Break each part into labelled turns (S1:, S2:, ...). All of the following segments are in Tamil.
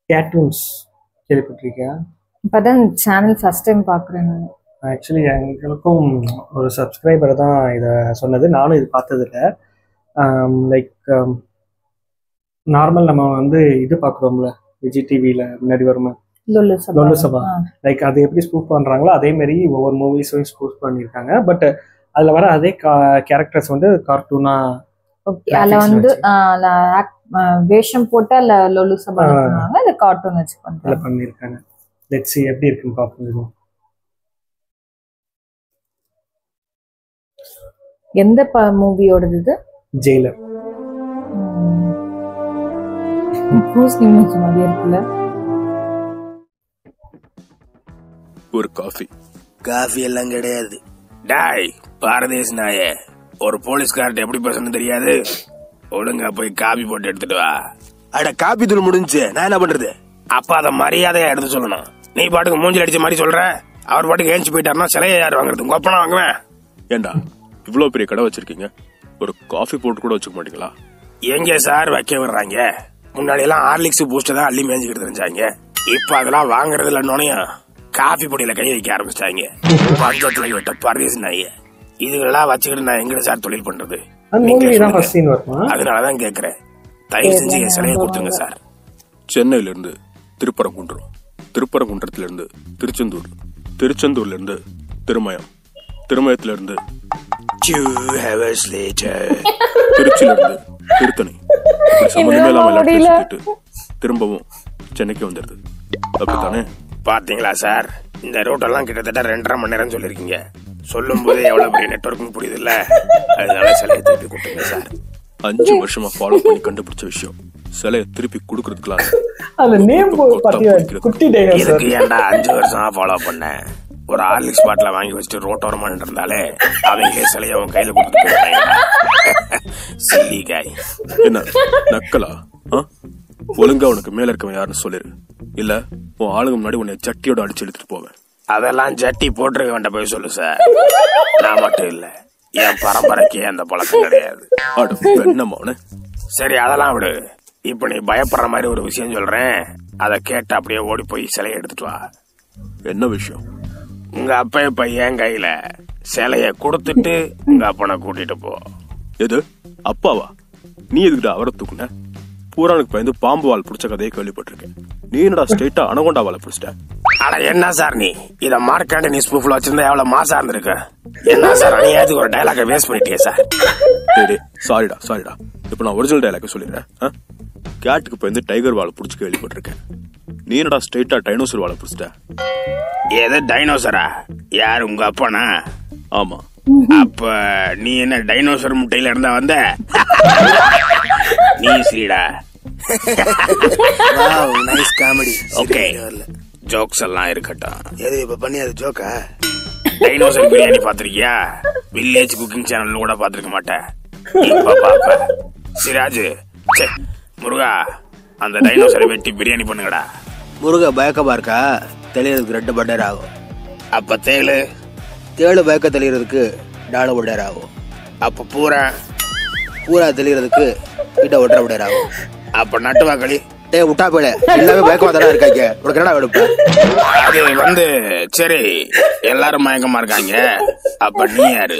S1: கேர்ட்டூன்ஸ் கேள்விப்பட்டிருக்கியா?
S2: இப்பதான் சேனல் ஃபர்ஸ்ட் டைம் பாக்குறேன் நான்.
S1: ஆக்சுவலி எங்களுக்கும் ஒரு சப்ஸ்கிரைபர் தான் இதை சொன்னது. நானும் இது பார்த்ததில்ல. லைக் நார்மல் நம்ம வந்து இது பார்க்குறோம்ல விஜய் டிவியில் முன்னாடி வருமா லொல்லு சபா, லைக் அது எப்படி ஸ்பூஃப் பண்ணுறாங்களோ அதே மாதிரி ஒவ்வொரு மூவிஸையும் ஸ்பூஃப் பண்ணியிருக்காங்க. பட் அதில் வர அதே கேரக்டர்ஸ் வந்து கார்ட்டூனாக
S2: அதுல வந்து வேஷம் போட்டு அதுல லொல்லு சபா பண்ணுவாங்க, அது கார்ட்டூன் வச்சு
S1: பண்ணியிருக்காங்க. லெட்ஸ் see எப்படி இருக்குன்னு பார்ப்போம். இதுவும்
S2: எந்த மூவியோடது இது?
S1: ஜெயிலர்.
S2: மாதிரி இருக்குல்ல.
S3: ஒரு காஃபி எல்லாம் கிடையாது. டாய் பாரதேஸ் நாயே, ஒரு போலீஸ்கார்ட்ட எப்படி பேசணும் தெரியாது. ஒழுங்கா போய் காபி போட்டு எடுத்துட்டு வா. அட காபி தூள் முடிஞ்சு நான் என்ன பண்றது? அப்ப அத மரியாதையா எடுத்து சொல்லணும். நீ பாட்டுக்கு மூஞ்சில் அடிச்ச மாதிரி சொல்ற. அவர் பாட்டுக்கு ஏஞ்சி போயிட்டாருன்னா சிலையை யார் வாங்குறது? உங்க அப்பனா வாங்குவேன். ஏண்டா இவ்வளவு பெரிய கடை வச்சிருக்கீங்க, ஒரு காஃபி போட்டு கூட வச்சுக்க மாட்டீங்களா? எங்க சார் வைக்க வர்றாங்க? முன்னாடி எல்லாம் ஹார்லிக்ஸ் பூஸ்ட் தான் அள்ளி மேஞ்சிக்கிட்டு தெரிஞ்சாங்க. இப்ப அதெல்லாம் வாங்குறது இல்லைன்னோனையும் காஃபி பொடியில கை வைக்க ஆரம்பிச்சிட்டாங்க. பஞ்சத்துல விட்ட பரதேசி நாய இதுகளெல்லாம் வச்சுக்கிட்டு நான் எங்க சார் தொழில் பண்றது? அதனாலதான் கேக்குறேன், தயவு செஞ்சு என் சிலையை கொடுத்துருங்க சார். சென்னையில இருந்து திருப்பரங்குன்றம், திருப்பரங்குன்றத்துல இருந்து திருச்செந்தூர், திருச்செந்தூர்ல இருந்து திருமயம், திருமயத்துல இருந்து திருச்சியில இருந்து திருத்தணி, சம்பந்தமே இல்லாம திரும்பவும் சென்னைக்கு வந்துருது. அப்படித்தானே? பாத்தீங்களா சார், இந்த ரூட்டெல்லாம் கிட்டத்தட்ட 2.5 மணி நேரம் சொல்லிருக்கீங்க. சொல்லும் போதே எவ்வளவு பெரிய நெட்வொர்க் புரியுது இல்ல? அதனால சிலையை திருப்பி கொடுத்துருங்க சார். 5 வருஷமா ஃபாலோ பண்ணி கண்டுபிடிச்ச விஷயம், சிலையை திருப்பி கொடுக்கறதுக்குலாம் இதுக்கு ஏன்டா 5 வருஷமா ஃபாலோ பண்ண? ஒரு ஹார்லிக்ஸ் பாட்டில வாங்கி வச்சுட்டு ரோட்டோரமா இருந்தாலே அவங்களே சிலையை அவன் கையில கொடுத்துட்டு என்ன நக்கலா? ஒழுங்கா உனக்கு மேல இருக்கவன் யாருன்னு சொல்லிரு, இல்ல உன் ஆளுங்க முன்னாடி உன்னை ஜட்டியோட அடிச்சு எடுத்துட்டு போவேன். அதெல்லாம் ஜட்டி போட்டிருக்க வேண்டாம் போய் சொல்லு சார். நான் மட்டும் இல்ல, என் பரம்பரைக்கே அந்த பழக்கம் கிடையாது. சரி அதெல்லாம் விடு. இப்ப நீ பயப்படுற மாதிரி ஒரு விஷயம் சொல்றேன், அதை கேட்டு அப்படியே ஓடி போய் சிலையை எடுத்துட்டு வா. என்ன விஷயம்? உங்க அப்பா இப்ப என் கையில சிலைய கொடுத்துட்டு உங்க அப்பனை கூட்டிட்டு போ. எது அப்பாவா? நீ எதுக்குடா அவரை தூக்குன? பூரானுக்கு பயந்து பாம்பு வால் பிடிச்ச கதையை கேள்விப்பட்டிருக்கேன். நீ என்னடா ஸ்ட்ரெயிட்டா அனகொண்டா வாழை பிடிச்சிட்ட? அட என்ன சார் நீ இத மார்க்காண்டி நீ ஸ்பூஃப்ல வச்சிருந்தா எவ்வளவு மாசா இருந்திருக்க? என்ன சார் நீ ஏதுக்கு ஒரு டயலாக வேஸ்ட் பண்ணிட்டியே சார்? சாரிடா. இப்ப நான் ஒரிஜினல் டயலாக சொல்லிடுறேன். கேட்டுக்கு பயந்து டைகர் வாழை பிடிச்சி கேள்விப்பட்டிருக்கேன். நீ என்னடா ஸ்ட்ரெயிட்டா டைனோசர் வாழை பிடிச்சிட்ட? ஏதோ டைனோசரா? யார் உங்க அப்பானா? ஆமா. அப்ப நீ என்ன டைனோசர் முட்டையில இருந்தா வந்த? நீ ஸ்ரீடா. Nice comedy. ஓகே ஜோக்ஸ் எல்லாம் இருக்கட்டும். எது இப்ப பண்ணி அது ஜோக்கா? டைனோசர் பிரியாணி பாத்திருக்கியா? வில்லேஜ் குக்கிங் சேனல்ல கூட பாத்திருக்க மாட்டேன். இப்ப பாப்ப. சிராஜ் முருகா அந்த டைனோசரை வெட்டி பிரியாணி பண்ணுங்கடா. முருகா பயக்கமா இருக்கா? தெளியறதுக்கு 2 மணி நேரம் ஆகும். அப்ப தேளு பயக்க தெளியறதுக்கு 4 மணி நேரம் ஆகும். அப்ப பூரா தெளியறதுக்கு 1.5 மணி நேரம் ஆகும். அப்ப நட்டு வாக்களி விட்டா போயிட எல்லாமே பயக்கமா தானே இருக்காங்க. உனக்கு என்னடா வெடுப்ப? அது வந்து சரி எல்லாரும் மயக்கமா இருக்காங்க. அப்ப நீ யாரு?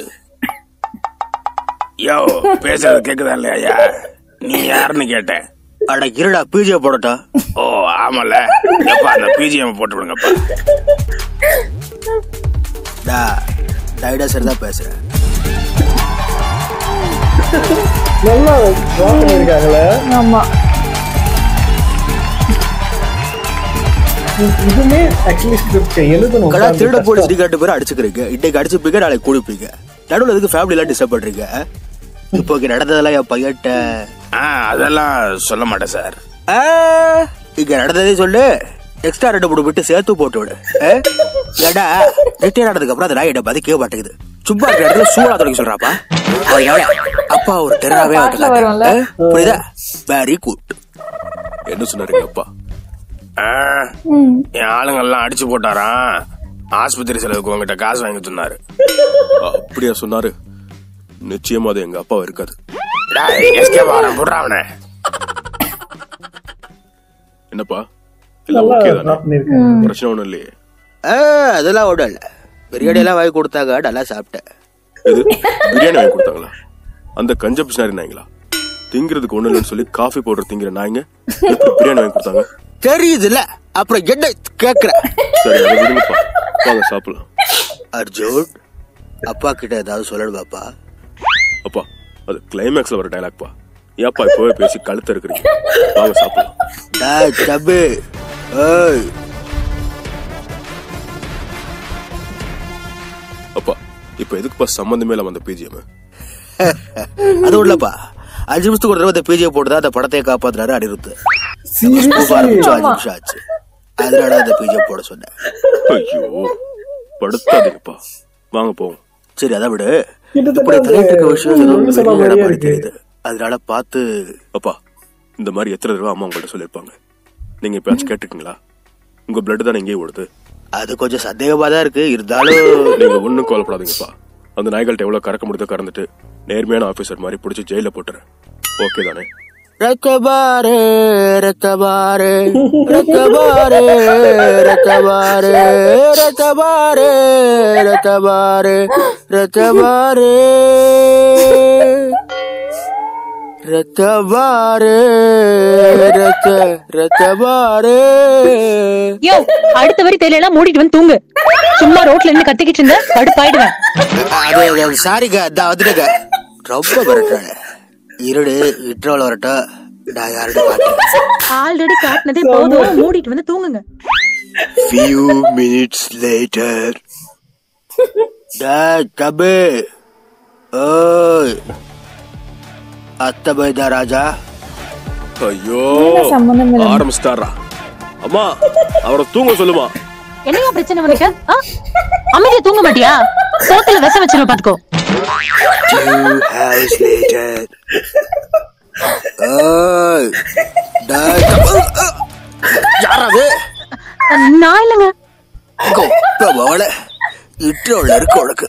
S3: யோ பேசுறது கேக்குதா இல்லையா? நீ யாருன்னு கேட்டேன். அட இருடா பிஜிஎம் போடட்டா? ஓ ஆமல, எப்ப அந்த பிஜிஎம் போட்டு விடுங்கப்பா. டைனோசர் தான் பேசுறேன்.
S2: ஆமா
S1: இதுமே ஆக்சுவலி ஸ்கிரிப்ட் எழுதணும்.
S3: திருட போலீஸ் டிகாட்டு பேர் அடிச்சுக்கிறீங்க, இன்னைக்கு அடிச்சுப்பீங்க நாளைக்கு கூடிப்பீங்க. நடுவில் எதுக்கு ஃபேமிலி எல்லாம் டிஸ்டர்ப் பண்றீங்க? இப்போ நடந்ததெல்லாம் என் பையன்ட்ட அதெல்லாம் சொல்ல மாட்டேன் சார். இங்க நடந்ததே சொல்லு, எக்ஸ்ட்ரா 2 3 விட்டு சேர்த்து போட்டு விடு. ஏடா ரிட்டையர் ஆனதுக்கு அப்புறம் அந்த நாய் பத்தி கேட்க மாட்டேங்குது. சும்மா இருக்கிற இடத்துல சூடா தொடங்கி சொல்றாப்பா. அப்பா ஒரு டெரராவே புரியுதா? Very good. என்ன சொன்னாரு அப்பா? என் ஆளுங்க எல்லாம் அடிச்சு போட்டாராம், ஆஸ்பத்திரி செலவுக்கு உங்ககிட்ட காசு வாங்கி சொன்னாரு. அப்படியா சொன்னாரு? நிச்சயமா அது எங்க அப்பா இருக்காது. என்னப்பா பிரச்சனை ஒண்ணும் இல்லையே.
S4: அதெல்லாம் ஒன்றும் இல்லை. பிரியாணி எல்லாம் வாங்கி கொடுத்தாங்க, நல்லா சாப்பிட்டேன்.
S3: பிரியாணி வாங்கி கொடுத்தாங்களா? அந்த கஞ்ச பிசினாரி நாய்ங்களா? திங்கிறதுக்கு ஒண்ணு இல்லைன்னு சொல்லி காஃபி பவுடர் திங்கிற நாய்ங்க பிரியாணி வாங்கி கொடுத்தாங்க?
S4: தெரியுது இல்ல, அப்புறம் என்ன கேக்குற?
S3: சரி, அதை விடுங்கப்பா, வாங்க சாப்பிடலாம்.
S4: அர்ஜுன், அப்பா கிட்ட ஏதாவது சொல்லணுமாப்பா?
S3: அப்பா, அது கிளைமேக்ஸ்ல வர டைலாக்பா. ஏப்பா இப்பவே பேசி கழுத்த இருக்கிறீங்க? வாங்க சாப்பிடலாம். அப்பா, இப்ப எதுக்குப்பா சம்பந்தமே இல்லாம அந்த பிஜிஎம்?
S4: அது இல்லப்பா, 5 நிமிஷத்துக்கு ஒரு தடவை அந்த பிஜிஎம் போட்டுதான் அந்த படத்தையே காப்பாத்துறாரு அனிருத். 5 நிமிஷம் ஆச்சு, அதனால அந்த பிஜிஎம் போட சொன்னேன்.
S3: ஐயோ, படுத்தாதீங்கப்பா, வாங்க போவோம்.
S4: சரி, அதை விட இப்படி தலையிட்டு விஷயம் தெரியுது, அதனால பார்த்து.
S3: அப்பா, இந்த மாதிரி எத்தனை தடவை அம்மா உங்கள்ட்ட சொல்லியிருப்பாங்க, நீங்க எப்பயாச்சும் கேட்டுக்கீங்களா? உங்க பிளட் தானே எங்கேயும் ஓடுது.
S4: அது கொஞ்சம் சந்தேகமா தான் இருக்கு, இருந்தாலும்
S3: நீங்க ஒண்ணும் கவலைப்படாதீங்கப்பா. அந்த நாய்கள்ட்ட எவ்வளவு கறக்க முடியுதோ கறந்துட்டு நேர்மையான ஆபீசர் மாதிரி பிடிச்சி ஜெயில போட்டுறேன். ஓகே தானே?
S4: ரக்கபாரே ரக்கபாரே ரக்கபாரே ரக்கபாரே ரக்கபாரே ரக்கபாரே ரக்கபாரே ரக்கபாரே ரக்கபாரே.
S5: யோ, அடுத்த வரி தெரியல, மூடிட்டு வந்து தூங்கு. சும்மா ரோட்ல இருந்து கத்திக்கிட்டு இருந்த கடுப்பாயிடுவேன்.
S4: அது சாரிங்க, அதான் வந்துடுங்க. ரொம்ப வரட்டாங்க. இருடு இட்ரோல வரட்டும், நான் யார்கிட்ட காட்டுறேன்.
S5: ஆல்ரெடி காட்டினதே போதும், மூடிட்டு வந்து தூங்குங்க.
S4: Few minutes later. கபே, ஓய் அத்தபைதா ராஜா.
S3: ஐயோ, ஆரம்பிச்சிட்டாரா? அம்மா, அவரை தூங்க சொல்லுமா.
S5: என்னையா பிரச்சனை உனக்கு? அமைதியா தூங்க மாட்டியா? சோத்துல விஷம் வச்சிருவ பாத்துக்கோ.
S4: 2 hours later. ஓய் யாராவது?
S5: நான் இல்லங்க.
S4: கோப்பவள இட்ரோல இருக்கு உனக்கு.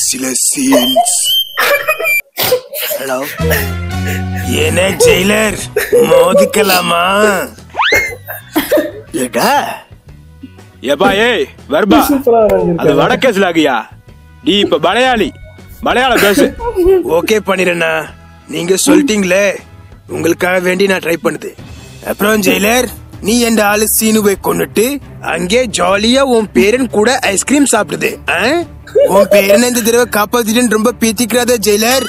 S4: சில சீன்ஸ். ஹலோ,
S3: என்ன ஜெயிலர், மோதிக்கலாமா?
S4: ஏடா
S3: ஏப்பா, ஏய் வர்பா, அது வடக்கேஸ்ல ஆகியா? நீ இப்ப மலையாளம் பேசு. ஓகே பண்ணிடுறேண்ணா, நீங்க சொல்லிட்டீங்களே, உங்களுக்காக வேண்டி நான் ட்ரை பண்ணுது. அப்புறம் ஜெயிலர், நீ என் ஆளு சீனுவை கொண்டுட்டு அங்கே ஜாலியா உன் பேரன் கூட ஐஸ்கிரீம் சாப்பிடுது. உன் பேரன் இந்த தடவை காப்பாத்திட்டு ரொம்ப பீத்திக்கிறாத ஜெயிலர்.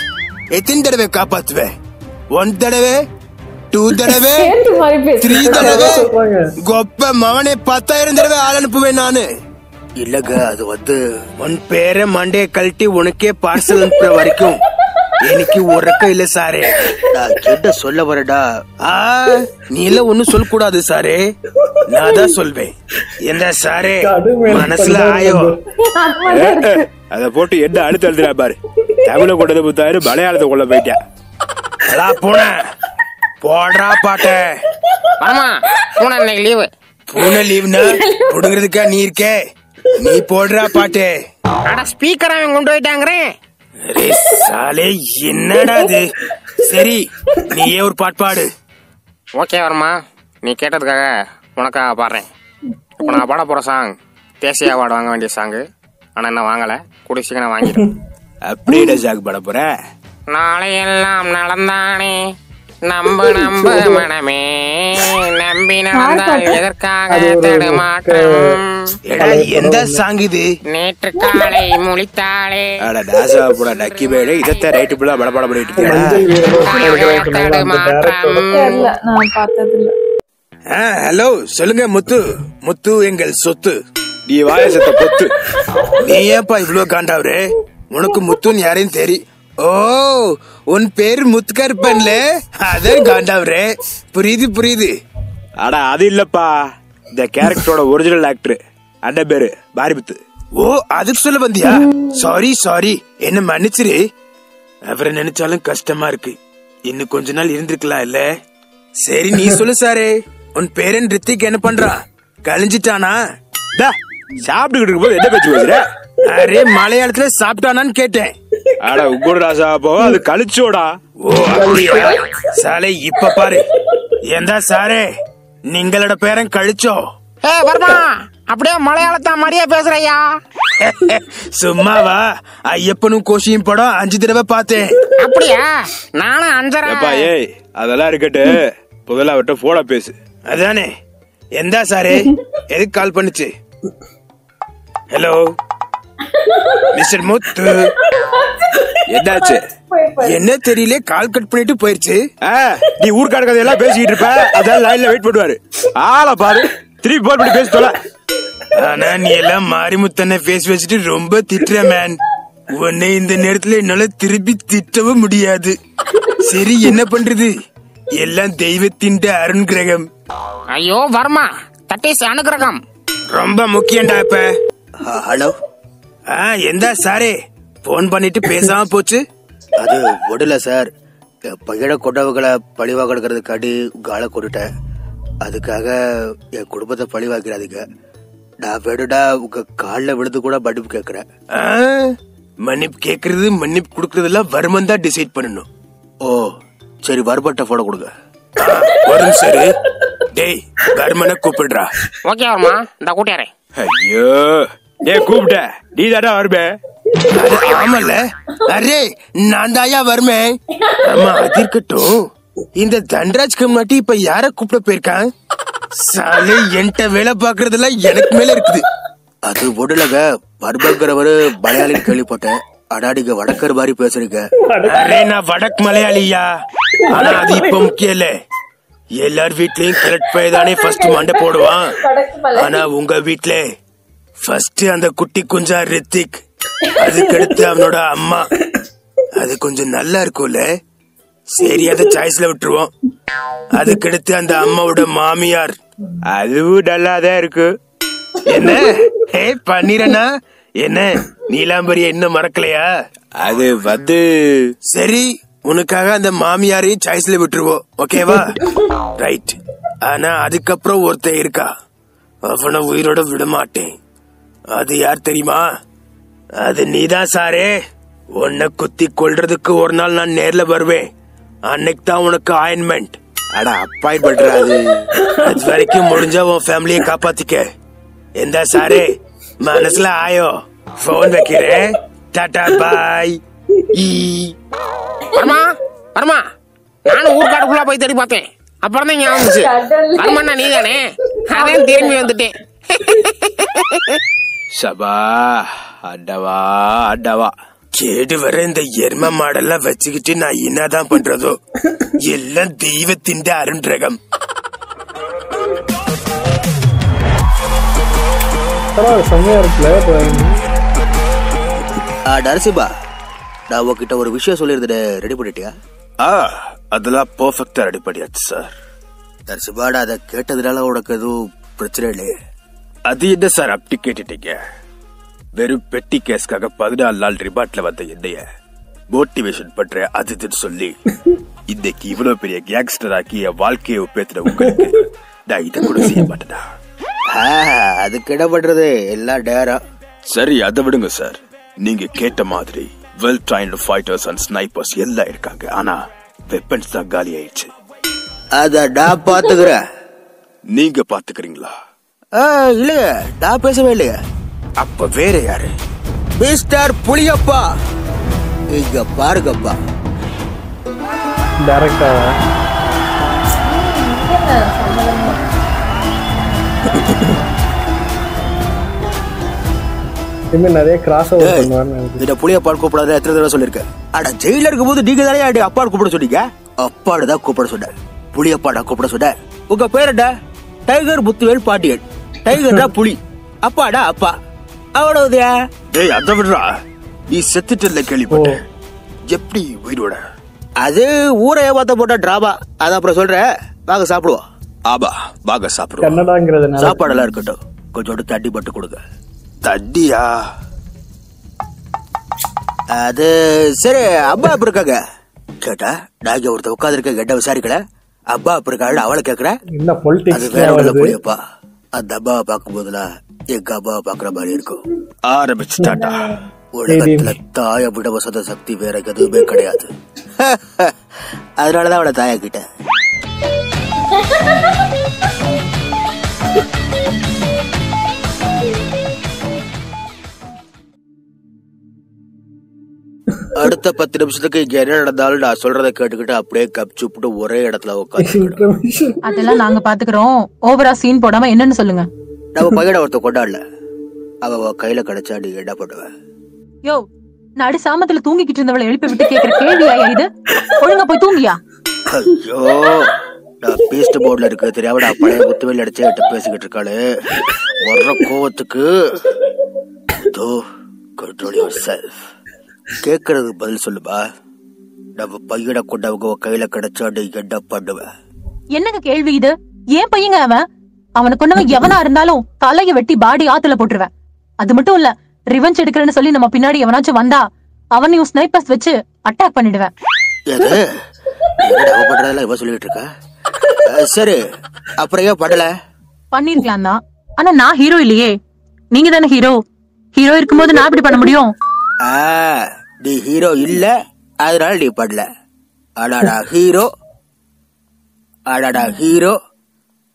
S3: எத்தனை தடவை காப்பாத்துவே? 1 தடவை, 2 தடவை, 3 தடவை? கொப்ப மவனே, 10,000 தடவை ஆள் அனுப்புவேன் நானு.
S4: இல்லங்க, அது வந்து
S3: உன் பேரை மண்டைய கழட்டி உனக்கே பார்சல் அனுப்புற வரைக்கும் எனக்கு உறக்க இல்ல சாரே.
S4: நான் கிட்ட சொல்ல வரடா.
S3: நீ எல்லாம் ஒண்ணும் சொல்ல கூடாது சாரே, நான் தான் சொல்வேன். என்ன சாரே மனசுல ஆயோ? அத போட்டு என்ன அழுத்த அழுத்துறா பாரு. தமிழ கொண்டது புத்தாரு, மலையாளத்தை கொள்ள போயிட்டா. பூனை போடுறா பாட்ட.
S4: பூனை லீவு.
S3: பூனை லீவ்னா புடுங்கிறதுக்கா நீ இருக்கே? நீ போடுறா பாட்டு.
S4: ஸ்பீக்கர் அவன் கொண்டு போயிட்டாங்கிறேன்.
S3: சாலே, என்னடா அது? சரி, நீயே ஒரு பாட்டு பாடு.
S4: ஓகே வர்மா, நீ கேட்டதுக்காக உனக்காக பாடுறேன். இப்போ நான் பாட போற சாங் தேசிய அவார்டு வாங்க வேண்டிய சாங்கு. ஆனா என்ன வாங்கல, கூடிய சீக்கிரம் வாங்கிட்டேன்.
S3: அப்படியே சாங் பாட போற?
S4: நாளை எல்லாம் நடந்தானே, நம்பு மனமே, நம்பி நடந்தால் எதற்காக தடுமாற்றம்.
S3: எந்த சாங் இது?
S4: நேற்று காலை முழித்தாளே.
S3: டக்கி பேடு இதத்த ரைட்டு புள்ள படபட பண்ணிட்டு ஹலோ, சொல்லுங்க முத்து. முத்து எங்கள் சொத்து. நீ வாய சத்த பொத்து. நீ ஏன்பா இவ்வளவு காண்டாவரே? உனக்கு முத்துன்னு யாரையும் தெரியும்? ஓ, உன் பேரு முத்துக்கருப்பன்ல, அதான் காண்டாவரே. புரியுது. அடா அது இல்லப்பா, இந்த கேரக்டரோட ஒரிஜினல் ஆக்டர் அண்ண பேரு பாரிமுத்து. ஓ, அதுக்கு சொல்ல வந்தியா? சாரி, என்ன மன்னிச்சிரு. அப்புறம் நினைச்சாலும் கஷ்டமா இருக்கு. இன்னும் கொஞ்ச நாள் இருந்திருக்கலாம் இல்ல? சரி, நீ சொல்லு சாரே, உன் பேரன் ரித்திக் என்ன பண்றான்? கழிஞ்சிட்டானா? சாப்பிட்டுக்கிட்டு இருக்கும்போது என்ன பேச்சு பேசுற? அரே, மலையாளத்துல சாப்பிட்டானான்னு கேட்டேன். அட உங்களோட ராசா, போ, அது கழிச்சோடா. ஓ, சாலை இப்ப பாரு. எந்த சாரே, நீங்களோட பேரன் கழிச்சோ?
S4: வர்மா, அப்படியே மலையாளத்தா மாதிரியே பேசுறையா?
S3: சும்மாவா? ஐயப்பனும் கோஷியும் படம் 5 தடவை பார்த்தேன்.
S4: அப்படியா? நானும் 5.
S3: ஏய் அதெல்லாம் இருக்கட்டு, முதல்ல அவர்கிட்ட போட பேசு. அதானே. எந்தா சாரே, எதுக்கு கால் பண்ணுச்சு? ஹலோ மிஸ்டர் முத்து, என்னாச்சு? என்ன தெரியல, கால் கட் பண்ணிட்டு போயிருச்சு. நீ ஊர்க்கார கதையெல்லாம் பேசிக்கிட்டு இருப்ப, அதான் லைன்ல வெயிட் பண்ணுவாரு. ஆளை பாரு, திருப்பி போன் பண்ணி பேச தொலை. ஆனா நீ எல்லாம் மாரிமுத்தனை பேசி வச்சுட்டு ரொம்ப திட்டுற மேன். உன்னை இந்த நேரத்துல என்னால திருப்பி திட்டவும் முடியாது. சரி என்ன பண்றது, எல்லாம் தெய்வத்தின் அருண்கிரகம்.
S4: ஐயோ வர்மா, தட் இஸ் அனுகிரகம்.
S3: ரொம்ப முக்கியம்டா இப்ப. ஹலோ. எந்த சாரே போன் பண்ணிட்டு பேசாம போச்சு?
S6: அது ஒடல சார், பையனை கொண்டவங்களை பழிவா கிடக்கிறதுக்காண்டி காலை கொண்டுட்டேன். அதுக்காக என் குடும்பத்தை பழிவாக்கிறாதீங்க. நான் வேணுடா உங்க காலில் விழுந்து கூட மன்னிப்பு கேட்கறேன்.
S3: மன்னிப்பு கேக்குறது மன்னிப்பு குடுக்கறதெல்லாம் வர்மன் தான் டிசைட் பண்ணணும்.
S6: ஓ சரி, வர்மன்ட்ட போன கொடுங்க.
S3: வரும் சரி. டேய் வர்மனை கூப்பிடுறா.
S4: ஓகே வர்மா, இந்த கூட்டியாரே.
S3: ஐயோ ஏ கூப்பிட்ட, நீ தாடா வருமே. ஆமல்ல, அரே நான் தாயா வருமே. ஆமா அது இருக்கட்டும், இந்த தண்டராஜ்க்கு முன்னாடி இப்ப யார கூப்பிட போயிருக்கான்? சாலை என்கிட்ட வேலை பாக்குறதுல எனக்கு மேல இருக்குது.
S6: அது ஒண்ணுலங்க, வர்மங்கிறவரு மலையாளி கேள்விப்பட்டேன். ஆனா நீங்க வடக்கர் மாதிரி பேசுறீங்க.
S3: அரே நான் வடக்கு மலையாளியா, ஆனா அது இப்ப முக்கியம் இல்ல. எல்லார் வீட்லயும் கிழட் பையதானே ஃபர்ஸ்ட் மண்டை போடுவான். ஆனா உங்க வீட்ல ஃபர்ஸ்ட் அந்த குட்டி குஞ்சா ரித்திக், அதுக்கடுத்து அவனோட அம்மா. அது கொஞ்சம் நல்லா இருக்கும்ல, சரி அத சாய்ஸ்ல விட்டுருவோம். அதுக்கடுத்து அந்த அம்மாவோட மாமியார், அதுவும் நல்லாதான் இருக்கு. என்ன பண்ணிரனா என்ன, நீலாம்பரிய இன்னும் மறக்கலையா? அது வந்து சரி, உனக்காக அந்த மாமியாரையும் சாய்ஸ்ல விட்டுருவோம், ஓகேவா? ரைட். ஆனா அதுக்கப்புறம் ஒருத்தன் இருக்கா, அவனை உயிரோட விட மாட்டேன். அது யார் தெரியுமா? அது நீதான் சாரே. உன்னை குத்தி கொல்றதுக்கு ஒரு நாள் நான் நேர்ல வருவேன். அன்னைக்கு தான் உனக்கு அப்பாயின்மெண்ட்.
S6: அட அப்பாயின்மெண்ட்?
S3: அது வரைக்கும் முடிஞ்சா உன் ஃபேமிலியை காப்பாத்திக்க. எந்த சாரே மனசுல ஆயோ? போன் வைக்கிறேன். டாடா பாய்.
S4: வர்மா வர்மா, நானும் ஊர்காடுக்குள்ள போய் தேடி பார்த்தேன். அப்புறம் தான் ஞாபகம் வந்துச்சு, வர்மன்னா நீ தானே. அதான் திரும்பி வந்துட்டேன்.
S3: சபா அடவா அடவா, கேடு வர இந்த எரும மாடெல்லாம் வச்சுக்கிட்டு நான் என்னதான் பண்றதோ? எல்லாம் தெய்வத்தின் அருண்கிரகம்.
S6: நரசிம்பா, நான் உங்ககிட்ட ஒரு விஷயம் சொல்லியிருந்தேன், ரெடி பண்ணிட்டியா?
S3: அதெல்லாம் பெர்ஃபெக்ட்டா ரெடி பண்ணியாச்சு சார்.
S6: நரசிம்பா, நான் அதை கேட்டதுனால உனக்கு எதுவும் பிரச்சனை இல்லையே?
S3: அது என்ன சார் அப்படி கேட்டுட்டீங்க? வெறும் பெட்டி கேஸ்க்காக 14 நாள் ரிமாண்ட்ல வந்த என்னைய மோட்டிவேஷன் பண்ற அதுன்னு சொல்லி இன்னைக்கு இவ்வளவு பெரிய கேங்ஸ்டர் ஆக்கி என் வாழ்க்கையை ஒப்பேத்துற உங்களுக்கு நான் இதை கூட செய்ய மாட்டேனா?
S6: அதுக்கு என்ன பண்றது, எல்லாம் டேரா.
S3: சரி அதை விடுங்க சார். நீங்க கேட்ட மாதிரி well trained fighters and snipers எல்லாம் இருக்காங்க. ஆனா வெப்பன்ஸ் தான் காலி ஆயிடுச்சு.
S6: அத நான் பாத்துக்கிறேன்.
S3: நீங்க பாத்துக்கிறீங்களா?
S6: இல்லையே, நான் பேசவே இல்லையே.
S3: அப்ப வேற யாரு?
S6: மிஸ்டர் புளியப்பா, இங்க பாருங்கப்பா.
S1: டைரக்டா நிறைய கிராஸ் ஓவர் பண்ணுவாங்க.
S6: இந்த புளியப்பான்னு கூப்பிடாத எத்தனை தடவை சொல்லிருக்கேன். ஆனா ஜெயில இருக்கும் போது நீங்க தானே அப்பான்னு கூப்பிட சொன்னீங்க. அப்பாடு தான் கூப்பிட சொன்னேன், புளியப்பாடா கூப்பிட சொன்னேன். உங்க பேர் என்ன? டைகர் முத்துவேல் பாண்டியன். டைகர்டா புலி, அப்பாடா அப்பா, அவ்வளவுதா?
S3: டேய் அத விடுறா, நீ செத்துட்டல கேள்விப்பட்டேன். எப்படி உயிரோட?
S6: அது ஊரை ஏமாத்த போட்ட டிராமா. அத அப்புறம் சொல்றேன், வாங்க சாப்பிடுவோம்.
S3: ஆபா வாங்க சாப்பிடுவோம்.
S1: கன்னடாங்கிறதுனால
S6: சாப்பாடெல்லாம் இருக்கட்டும், கொஞ்சோண்டு தண்ணி மட்டும் கொடுங்க.
S3: தண்ணியா?
S6: அது சரி, அம்மா அப்ப இருக்காங்க கேட்டா நாங்க ஒருத்த உட்காந்து இருக்க கேட்ட விசாரிக்கல. அப்பா அப்ப இருக்காள் அவளை கேக்குறேன். அது வேற ஒண்ணு புளியப்பா. அந்த அம்மாவை பார்க்கும் போதுலாம் எங்க அம்மாவை பாக்குற மாதிரி இருக்கும்.
S3: ஆரம்பிச்சுட்டாட்டா.
S6: உலகத்துல தாய விட வசத சக்தி வேற எதுவுமே கிடையாது. அதனாலதான் அவளை தாயாக்கிட்ட. அடுத்த 10 நிமிஷத்துக்கு இங்க என்ன நடந்தாலும் நான் சொல்றதை கேட்டுக்கிட்டு அப்படியே கப்சுப்பிட்டு ஒரே இடத்துல உட்காந்து.
S5: அதெல்லாம் நாங்க பாத்துக்கிறோம். ஓவரா சீன் போடாம என்னன்னு சொல்லுங்க.
S6: நம்ம பையனை ஒருத்த கொண்டாடல, அவ கையில கிடைச்சா நீ என்ன பண்ணுவ?
S5: யோ, நடு சாமத்துல தூங்கிக்கிட்டு இருந்தவளை எழுப்பி விட்டு கேக்குற கேள்வியா இது? ஒழுங்கா போய் தூங்கியா?
S6: ஐயோ, நான் பேஸ்ட் போர்ட்ல இருக்கு தெரியாம நான் பழைய முத்துவேல் அடிச்சு என்கிட்ட பேசிக்கிட்டு இருக்காளு. வர்ற கோவத்துக்கு கண்ட்ரோல் யுவர் செல்ஃப். கேக்குறதுக்கு பதில் சொல்லுப்பா. நம்ம பையனை கொண்டு அவங்க கையில கிடைச்சா நீ என்ன பண்ணுவ?
S5: என்னங்க கேள்வி இது? ஏன் பையங்க அவன்? அவனை கொண்டவன் எவனா இருந்தாலும் தலைய வெட்டி பாடி ஆத்துல போட்டுருவேன். அது மட்டும் இல்ல, ரிவெஞ்ச் எடுக்கிறேன்னு சொல்லி நம்ம பின்னாடி எவனாச்சும் வந்தா அவனையும் ஸ்னைப்பர்ஸ் வச்சு அட்டாக் பண்ணிடுவேன்.
S6: இவ சொல்லிட்டு இருக்கா? சரி, அப்புறம் ஏன் பண்ணல?
S5: பண்ணிருக்கலாம் தான், ஆனா நான் ஹீரோ இல்லையே. நீங்க தானே ஹீரோ. ஹீரோ இருக்கும்போது நான் எப்படி பண்ண முடியும்?
S6: நீ ஹீரோ இல்ல, அதனால நீ பண்ணல. ஆனாடா ஹீரோ, ஆனாடா ஹீரோ.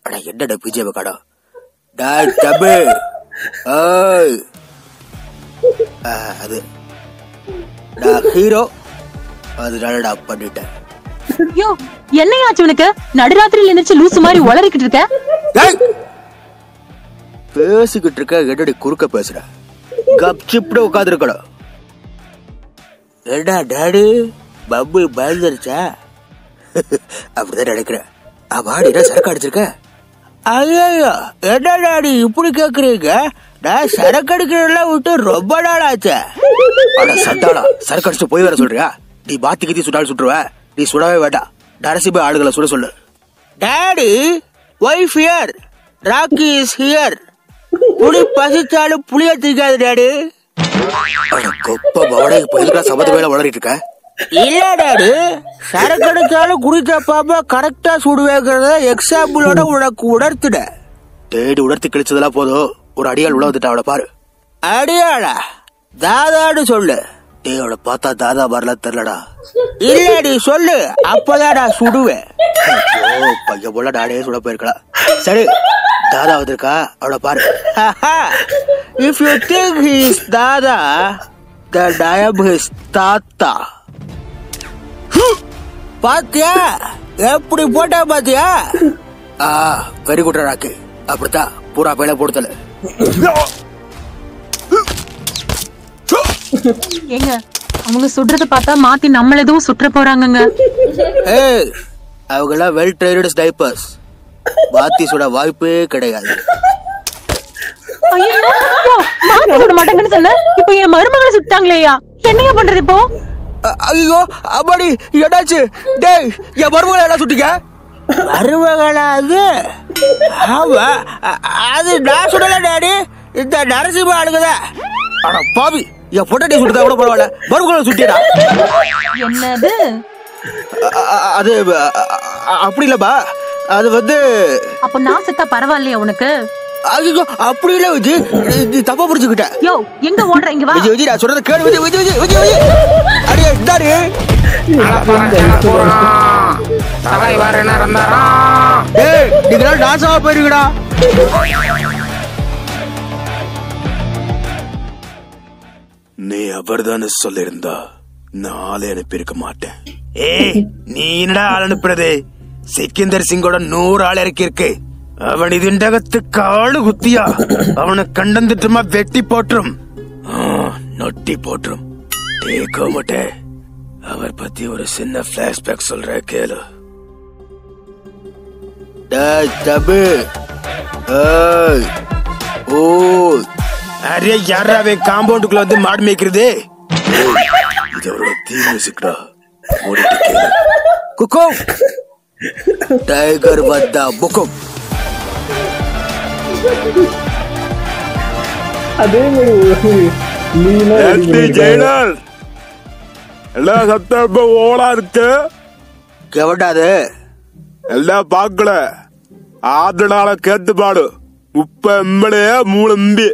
S6: ஆனா என்னடா பிஜேபி கடா தம்பி? அது நான் ஹீரோ, அதனால நான் பண்ணிட்டேன்.
S5: யோ, என்னையாச்சு உனக்கு? நடுராத்திரியில எந்திரிச்சு லூசு மாதிரி உளறிக்கிட்டு இருக்க.
S6: பேசிக்கிட்டு இருக்க, என்னடி குறுக்க பேசுற? கப்சிப்டு உட்காந்து இருக்கணும். ஏடா டாடி, பப்பு பயந்துருச்சா? அப்படிதான் நினைக்கிறேன். அம்மாடினா சரக்கு அடிச்சிருக்க? ஐயோ, என்ன டாடி இப்படி கேக்குறீங்க? நான் சரக்கு அடிக்கிறதெல்லாம் விட்டு ரொம்ப நாள் ஆச்சு. சட்டாளா, சரக்கு அடிச்சு போய் வர சொல்றியா? நீ பாத்தி கத்தி சுட்டாலும் சுட்டுருவ. நீ சுடவே வேண்டாம், நரசி போய் ஆளுகளை சுட சொல்லு. Daddy, wife here, Rocky is here. புளி பசிச்சாலும் புளிய தீக்காது டாடி. கொப்ப பவடை போயிருக்கா சபத வேலை வளரிட்டு இருக்க? இல்ல டாடி, சரக்கு அடிச்சாலும் குடிக்காம கரெக்டா சுடுவேங்கிறத எக்ஸாம்பிளோட உனக்கு உணர்த்துட. தேடி உணர்த்தி கிழிச்சதெல்லாம் போதும், ஒரு அடியாள் உள்ள வந்துட்டா அவளை பாரு. அடியாளா? தாதான்னு சொல்லு. அவளை பார்த்தா தாதா வரலாம் தெரியலடா. இல்லடி சொல்லு, அப்பதான் நான் சுடுவேன். பையன் போல நானே சுட போயிருக்கலாம். சரி, தாதா வந்திருக்கா, அவளை பாரு. If you think he is dada, then I am his thatha. பாத்தியா எப்படி போட்டா? பாத்தியா? Very good Rocky. அப்படித்தான் பூரா பையில போடுதல.
S5: ஏங்க, அவங்க சுடுறத பார்த்தா மாத்தி நம்மள எதுவும் சுற்ற போறாங்கங்க.
S6: அவங்க எல்லாம் வெல் ட்ரெயின்டு ஸ்னைப்பர்ஸ். மாத்தி சுட வாய்ப்பே கிடையாது.
S5: மாத்தி சுட மாட்டாங்கன்னு சொன்ன, இப்போ என் மருமகளை சுட்டாங்களேயா, என்னையா பண்றது இப்போ?
S6: ஐயோ அம்மாடி, என்னாச்சு? டேய், என் மருமகளை எல்லாம் சுட்டீங்க? மருமகளா? அது நான் சுடல டாடி, இந்த நரசிம்ம ஆளுங்கதான். ஆனா பாவி, என் பொட்டாட்டி சுட்டுதா கூட பரவாயில்ல, மருமகளை சுட்டிடா.
S5: என்னது?
S6: அது அப்படி இல்லப்பா, அது
S5: அப்ப நான் செத்தா பரவாயில்லையா உனக்கு?
S6: ஐயோ அப்படி இல்ல விஜி, நீ தப்பா புரிஞ்சுக்கிட்ட.
S5: யோ, எங்க ஓடுற? இங்க வா
S6: விஜி. விஜி, நான் சொல்றது கேளு. விஜி விஜி விஜி விஜி அடியே இந்தாரு. டேய், நீங்க நாசமா போயிருங்கடா.
S3: நீ அவர்தானே சொல்லிருந்தா நான் ஆளை அனுப்பியிருக்க மாட்டேன். ஏய், நீ என்னடா ஆள் அனுப்புறது? சிக்கந்தர் சிங்கோட 100 ஆள் இறக்கிருக்கு. அவன் ഇതിന്റെ காலு குத்தியா அவனை கண்டந்துட்டுமா வெட்டி போட்டுரும், நொட்டி போட்டுரும். கேட்க மாட்டே. அவர் பத்தி ஒரு சின்ன பிளாஷ்பேக் சொல்ற கேளு. அரே யாராவே காம்பவுண்டுக்குள்ள வந்து மாடு மேய்க்கிறது? இது அவரோட தீம் மியூசிக்டா.
S6: குக்கும் டைகர் வந்தா புக்கும்.
S1: அதே
S3: ஜெயிலர் எல்லாம் சத்தப்ப ஓலா இருக்கு.
S6: கெவடாது
S3: எல்லாம் பாக்கல. ஆதனால கேத்து பாடு. 30 எம்பளே 3 எம்பி.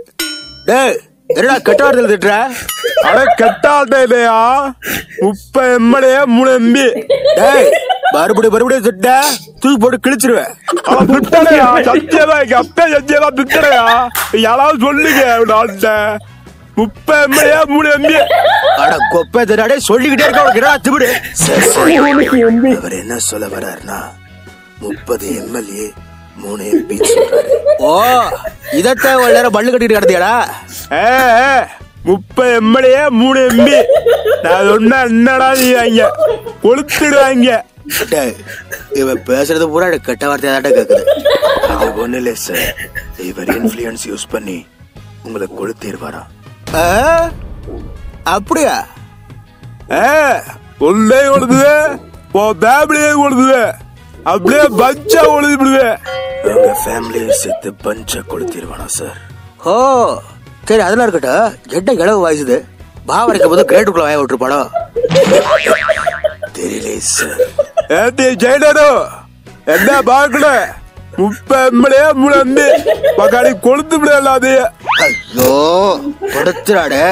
S6: டேய், என்னடா கெட்டாடல திட்ற?
S3: அட கெட்டாடே இல்லையா, 30 எம்பளே 3 எம்பி.
S6: டேய், மறுபடியும் திட்ட தூக்கி போட்டு கிழிச்சிருவேன்.
S3: அவன் திட்டலையா? சத்தியமா எங்க அப்பா சத்தியமா திட்டலையா? யாராவது சொல்லுங்க. 30 எம்எல்ஏ 3 எம்பி.
S6: அட கொப்பை தடாடே சொல்லிக்கிட்டே இருக்க உனக்கு என்னடா திமிரு? அவர் என்ன சொல்ல வர்றாருன்னா 30 எம்எல்ஏ 3 எம்பி. ஓ இதத்தான் ஒரு நேரம் பல்லு கட்டிட்டு கிடத்தியாடா?
S3: 30 எம்எல்ஏ 3 எம்பி. நான் சொன்னா என்னடா நீ வாங்க கொளுத்துடுவாங்க.
S6: இவன் பேசுறது பூரா கெட்ட வார்த்தையாட்ட கேக்குது. அது ஒண்ணு இல்ல சார், இவர் இன்ஃப்ளூயன்ஸ் யூஸ் பண்ணி உங்களை கொளுத்திடுவாரா? அப்படியா?
S3: உள்ளே கொளுத்துது, ஃபேமிலியே கொளுத்துது, அப்படியே பஞ்சா கொளுத்து விடுது.
S6: உங்க ஃபேமிலியை சேர்த்து பஞ்சா கொளுத்திடுவானா சார்? ஓ சரி, அதெல்லாம் இருக்கட்டும். என்ன இளவு வாய்ஸுது? பாவரைக்கும் போது கிரேட்டுக்குள்ள வாய விட்டுருப்பாடோ தெரியல சார்.
S3: ஏட்டி ஜெயிடோ என்ன பாக்கல 30 எம்எல்ஏ 3 எம்பி பக்காடி கொளுத்து விடல. அது
S6: ஐயோ கொடுத்துறாடே.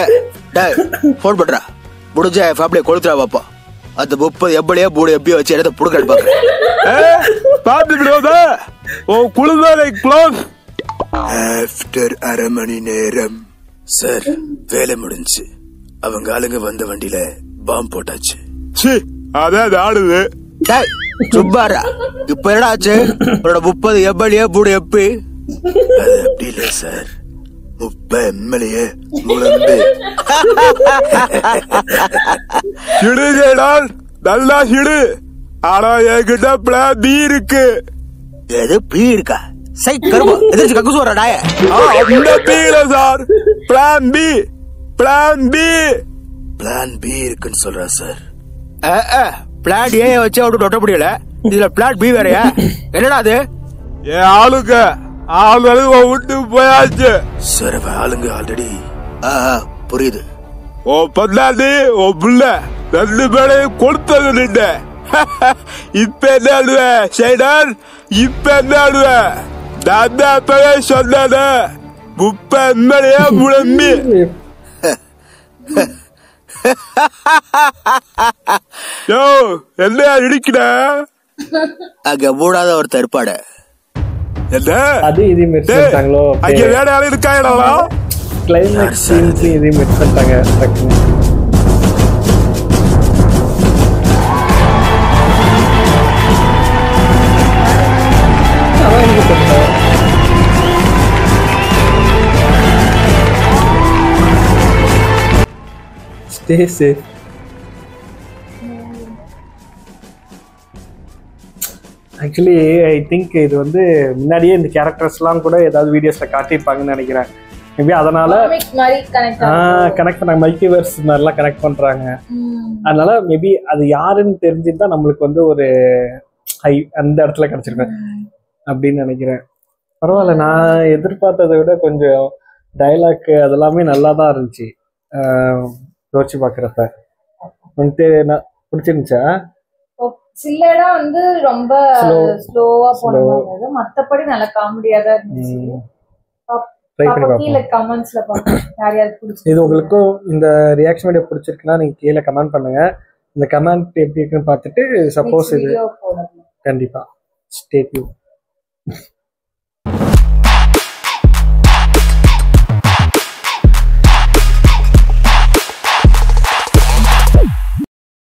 S6: டேய் போன் பண்றா, முடிஞ்ச ஃபேமிலியை கொளுத்துறா பாப்பா. அந்த 30 எம்எல்ஏ 3 எம்பி வச்சு இடத்த புடுக்காடு பாக்குறேன்.
S3: பாத்து விடுவதா உன் குழுதாரை க்ளோஸ்.
S6: ஆஃப்டர் அரை மணி நேரம் சார் வேலை முடிஞ்சு. அவங்க ஆளுங்க வந்த வண்டியில பாம்பு போட்டாச்சு.
S3: அதான் ஆடுது.
S6: சும்மாரா, இப்ப என்ன ஆச்சு? உன்னோட 30 எம்எல்ஏ 3 எம்பி. அது அப்படி இல்ல சார், 30 எம்எல்ஏ 3 எம்பி.
S3: சிடு ஜெயடால், நல்லா சிடு. ஆனா என்கிட்ட பிளான் பி இருக்கு.
S6: எது பி இருக்கா? சை கருமா எதிர்த்து கக்குசு வர டாய.
S3: அந்த பி இல்ல sir, plan B. Plan B
S6: plan B இருக்குன்னு சொல்றா சார். பிளான் ஏ வச்சு அவட்டு ஒட்ட முடியல, இதுல பிளான் பி வேறையா? என்னடா அது?
S3: என் ஆளுங்க விட்டு போயாச்சு
S6: சார். ஆளுங்க ஆல்ரெடி புரியுது.
S3: ஓ பத்தாண்டி ஓ புள்ள 2 பேரையும் கொடுத்தது நின்ற. இப்ப என்ன ஆடுவ சைடான்? இப்ப என்ன ஆடுவ? நான் தான் அப்பவே சொன்னேன் 30 எம்எல்ஏ 3 எம்பி. யோ என்ன இடிக்கிற?
S6: அங்க மூடாத ஒருத்தர் இருப்பாடு.
S3: என்ன
S1: அது இது மிஸ் பண்ணிட்டாங்களோ?
S3: அங்க வேற ஆளு இருக்காங்களா?
S1: கிளைமேக்ஸ் சீன்ஸ் இது மிஸ் பண்ணிட்டாங்க. Stay safe. Actually I think இது வந்து முன்னாடியே இந்த கேரக்டர்ஸ்லாம் கூட ஏதாவது வீடியோஸ்ல காட்டியிருப்பாங்கன்னு நினைக்கிறேன். மேபி அதனால கனெக்ட் பண்ணாங்க, மல்டிவர்ஸ் மாதிரிலாம் கனெக்ட் பண்றாங்க. அதனால மேபி அது யாருன்னு தெரிஞ்சுட்டா நம்மளுக்கு வந்து ஒரு ஹை அந்த இடத்துல கிடைச்சிருக்கேன் அப்படின்னு நினைக்கிறேன். பரவாயில்ல, நான் எதிர்பார்த்ததை விட கொஞ்சம் டைலாக் அதெல்லாமே நல்லா தான் இருந்துச்சு. யோசிச்சு பாக்குறப்ப வந்துட்டு நான் பிடிச்சிருந்துச்சா?
S2: சில இடம் வந்து ரொம்ப ஸ்லோவா போனது, மத்தபடி நல்ல காமெடியா தான் இருந்துச்சு. கீழே கமெண்ட்ஸ்ல பாருங்க யார் யாருக்கு பிடிச்சிருக்கு.
S1: இது உங்களுக்கும் இந்த ரியாக்ஷன் வீடியோ பிடிச்சிருக்குன்னா நீங்க கீழே கமெண்ட் பண்ணுங்க. இந்த கமெண்ட் எப்படி இருக்குன்னு பார்த்துட்டு சப்போஸ் இது கண்டிப்பா ஸ்டே டியூன்.